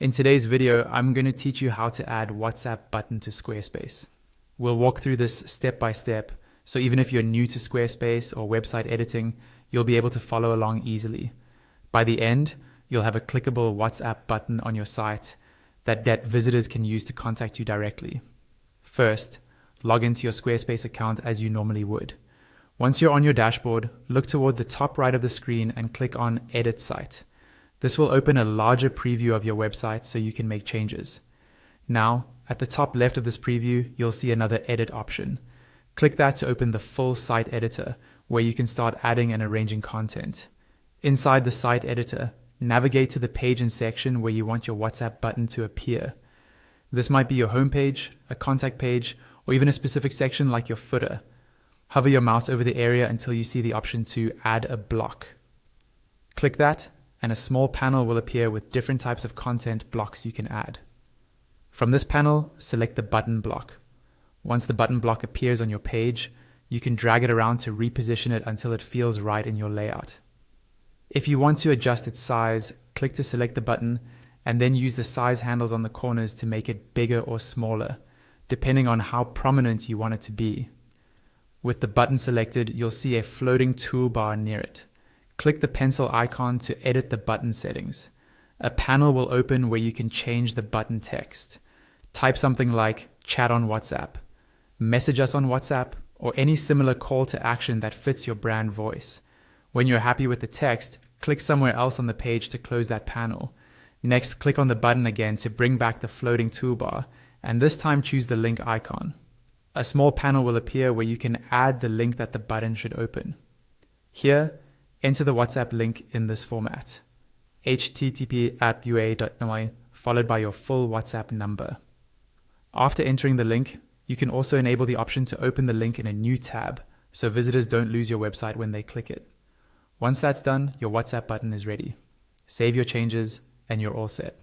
In today's video, I'm going to teach you how to add WhatsApp button to Squarespace. We'll walk through this step by step, so even if you're new to Squarespace or website editing, you'll be able to follow along easily. By the end, you'll have a clickable WhatsApp button on your site that visitors can use to contact you directly. First, log into your Squarespace account as you normally would. Once you're on your dashboard, look toward the top right of the screen and click on Edit Site. This will open a larger preview of your website so you can make changes. Now, at the top left of this preview, you'll see another edit option. Click that to open the full site editor, where you can start adding and arranging content. Inside the site editor, navigate to the page and section where you want your WhatsApp button to appear. This might be your homepage, a contact page, or even a specific section like your footer. Hover your mouse over the area until you see the option to add a block. Click that, and a small panel will appear with different types of content blocks you can add. From this panel, select the button block. Once the button block appears on your page, you can drag it around to reposition it until it feels right in your layout. If you want to adjust its size, click to select the button and then use the size handles on the corners to make it bigger or smaller, depending on how prominent you want it to be. With the button selected, you'll see a floating toolbar near it. Click the pencil icon to edit the button settings. A panel will open where you can change the button text. Type something like "chat on WhatsApp," "message us on WhatsApp," or any similar call to action that fits your brand voice. When you're happy with the text, click somewhere else on the page to close that panel. Next, click on the button again to bring back the floating toolbar, and this time choose the link icon. A small panel will appear where you can add the link that the button should open. Here, enter the WhatsApp link in this format: http://ua.noi followed by your full WhatsApp number. After entering the link, you can also enable the option to open the link in a new tab so visitors don't lose your website when they click it. Once that's done, your WhatsApp button is ready. Save your changes and you're all set.